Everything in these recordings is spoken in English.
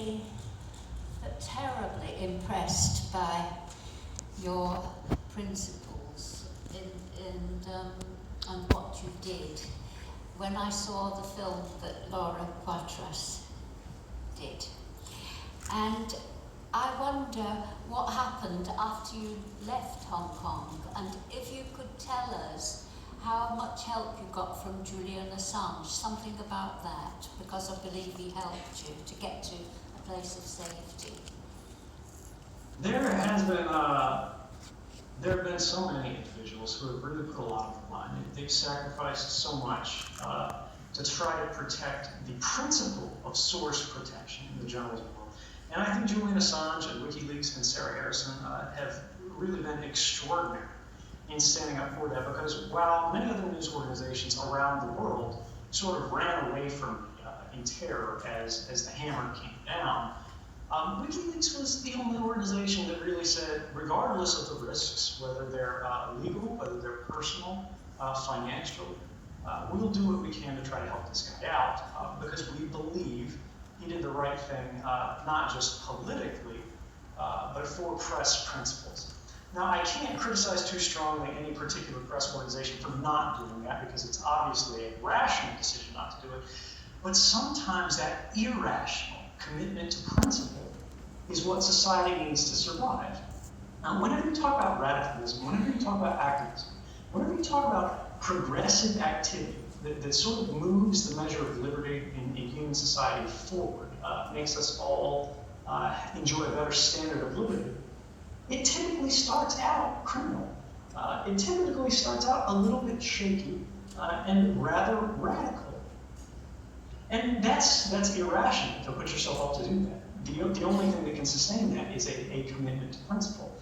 really terribly impressed by your principles and what you did when I saw the film that Laura Quatras did. And I wonder what happened after you left Hong Kong, and if you could tell us how much help you got from Julian Assange, something about that, because I believe he helped you to get to a place of safety. There have been so many individuals who have really put a lot on the line. They've sacrificed so much to try to protect the principle of source protection in the journalism world. And I think Julian Assange and WikiLeaks and Sarah Harrison have really been extraordinary in standing up for that, because while many other news organizations around the world sort of ran away from me in terror as the hammer came down, WikiLeaks was the only organization that really said, regardless of the risks, whether they're legal, whether they're personal, financial, we'll do what we can to try to help this guy out, because we believe he did the right thing, not just politically, but for press principles. Now, I can't criticize too strongly any particular press organization for not doing that, because it's obviously a rational decision not to do it, but sometimes that irrational commitment to principle is what society needs to survive. Now, whenever you talk about radicalism, whenever you talk about activism, whenever you talk about progressive activity that sort of moves the measure of liberty in human society forward, makes us all enjoy a better standard of liberty, it typically starts out criminal. It typically starts out a little bit shaky and rather radical. And that's irrational to put yourself up to do that. The only thing that can sustain that is a commitment to principle.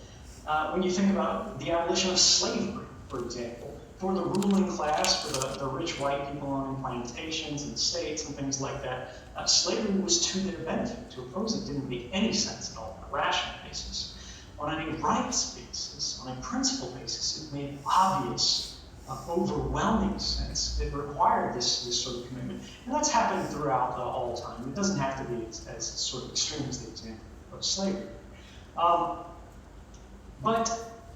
When you think about the abolition of slavery, for example, for the ruling class, for the rich white people owning plantations and estates and things like that, slavery was to their benefit. To oppose it didn't make any sense at all on a rational basis. On a rights basis, on a principle basis, it made obvious, overwhelming sense. It required this sort of commitment. And that's happened throughout all time. It doesn't have to be as sort of extreme as the example of slavery. But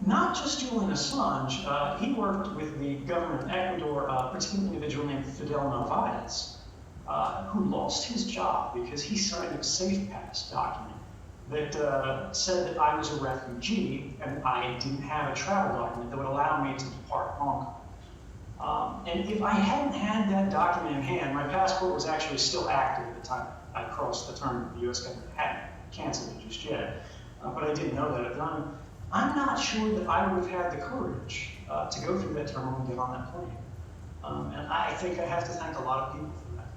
not just Julian Assange, he worked with the government of Ecuador, a particular individual named Fidel Narvaez, who lost his job because he signed a Safe Pass document that said that I was a refugee and I didn't have a travel document that would allow me to depart Hong Kong. And if I hadn't had that document in hand, my passport was actually still active at the time I crossed the term. The US government hadn't canceled it just yet, but I didn't know that at the time. I'm not sure that I would have had the courage to go through that terminal and get on that plane. And I think I have to thank a lot of people for that.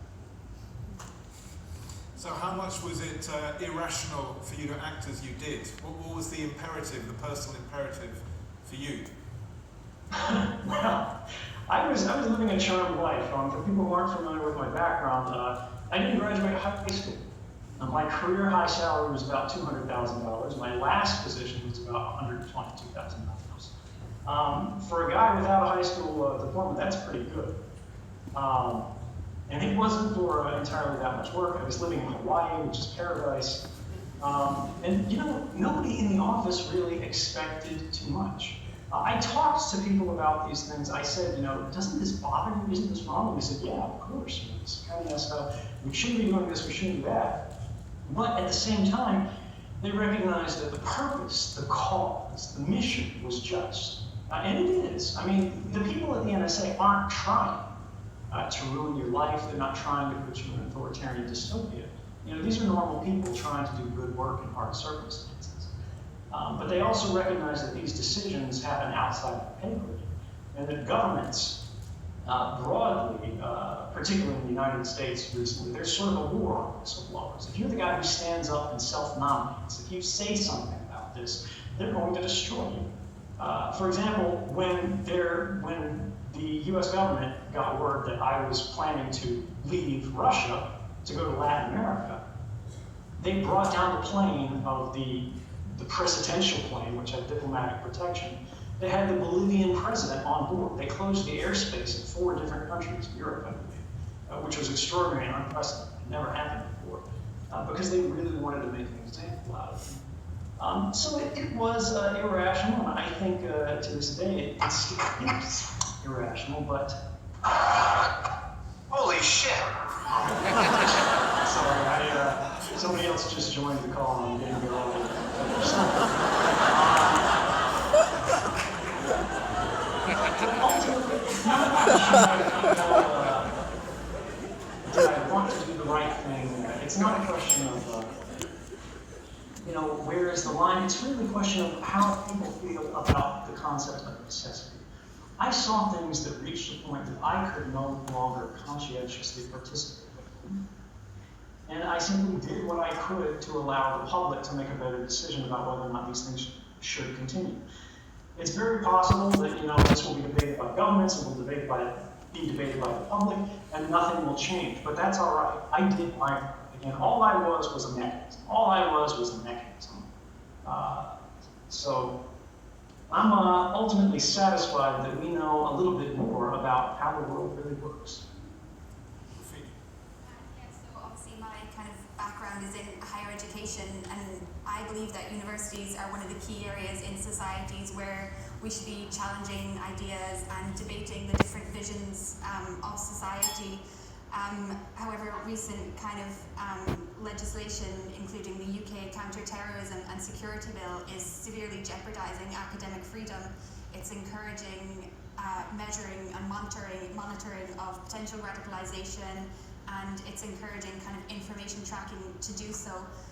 So how much was it irrational for you to act as you did? What was the imperative, the personal imperative for you? Well, I was living a charmed life. For people who aren't familiar with my background, I didn't graduate high school. My career high salary was about $200,000. My last position was about $122,000. For a guy without a high school diploma, that's pretty good. And it wasn't for entirely that much work. I was living in Hawaii, which is paradise. And you know, nobody in the office really expected too much. I talked to people about these things. I said, you know, doesn't this bother you? Isn't this wrong? And they said, yeah, of course. It's kind of messed up. We shouldn't be doing this, we shouldn't do that. But at the same time, they recognized that the purpose, the cause, the mission was just. And it is. I mean, the people at the NSA aren't trying to ruin your life. They're not trying to put you in an authoritarian dystopia. You know, these are normal people trying to do good work in hard circumstances. But they also recognize that these decisions happen outside of the pay grade, and that governments, broadly, particularly in the United States recently, there's sort of a war on whistleblowers. If you're the guy who stands up and self-nominates, if you say something about this, they're going to destroy you. For example, when the US government got word that I was planning to leave Russia to go to Latin America, they brought down the plane of the presidential plane, which had diplomatic protection. They had the Bolivian president on board. They closed the airspace in 4 different countries, Europe, I believe, which was extraordinary and unprecedented. It never happened before. because they really wanted to make an example out of him. So it was irrational, and I think to this day it's irrational, but... Holy shit! Sorry, somebody else just joined the call and I'm getting it all. Ultimately, did I want to do the right thing? It's not a question of, where is the line? It's really a question of how people feel about the concept of necessity. I saw things that reached the point that I could no longer conscientiously participate in. And I simply did what I could to allow the public to make a better decision about whether or not these things should continue. It's very possible that this will be debated by governments, it will be debated by the public, and nothing will change. But that's all right. I did my part. Again, all I was a mechanism. All I was a mechanism. So I'm ultimately satisfied that we know a little bit more about how the world really works. So obviously my kind of background is in higher education, and I believe that universities are one of the key areas in societies where we should be challenging ideas and debating the different visions of society. However, recent kind of legislation, including the UK counter-terrorism and security bill, is severely jeopardising academic freedom. It's encouraging measuring and monitoring of potential radicalisation, and it's encouraging kind of information tracking to do so.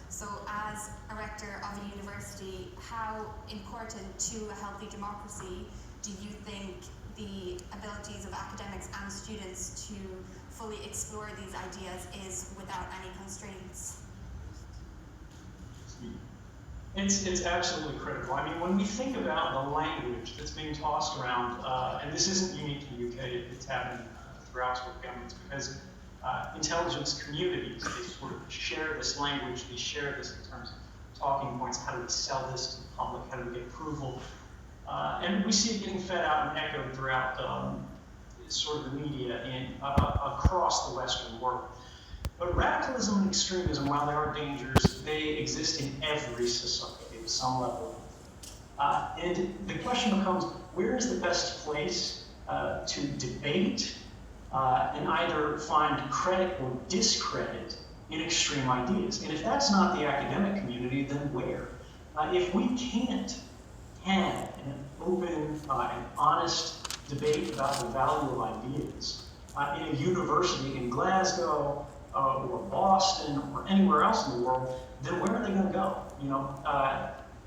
So as a rector of a university, how important to a healthy democracy do you think the abilities of academics and students to fully explore these ideas is without any constraints? It's absolutely critical. I mean, when we think about the language that's being tossed around, and this isn't unique to the UK, it's happening throughout governments, because intelligence communities, they sort of share this language, they share this in terms of talking points. How do we sell this to the public? How do we get approval? And we see it getting fed out and echoed throughout sort of the media across the Western world. But radicalism and extremism, while there are dangers, they exist in every society at some level. And the question becomes, where is the best place to debate and either find credit or discredit in extreme ideas? And if that's not the academic community, then where? If we can't have an open and honest debate about the value of ideas in a university in Glasgow or Boston or anywhere else in the world, then where are they going to go?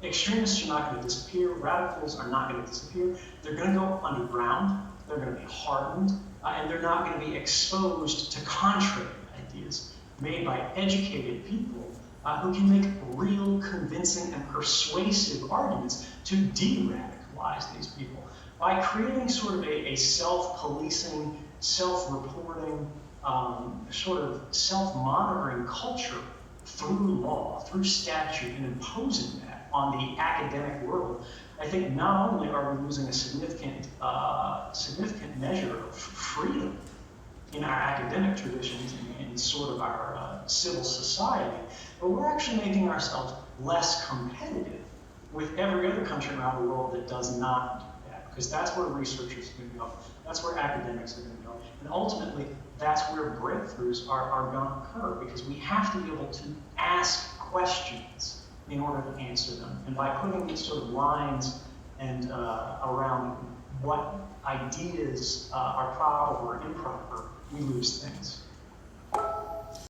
Extremists are not going to disappear. Radicals are not going to disappear. They're going to go underground. They're going to be hardened, and they're not going to be exposed to contrary ideas made by educated people who can make real, convincing, and persuasive arguments to de-radicalize these people by creating sort of a self-policing, self-reporting, sort of self-monitoring culture through law, through statute, and imposing that on the academic world. I think not only are we losing a significant measure of freedom in our academic traditions and sort of our civil society, but we're actually making ourselves less competitive with every other country around the world that does not do that, because that's where researchers are going to go, that's where academics are going to go, and ultimately that's where breakthroughs are going to occur, because we have to be able to ask questions in order to answer them. And by putting these sort of lines and around what ideas are proper or improper, we lose things.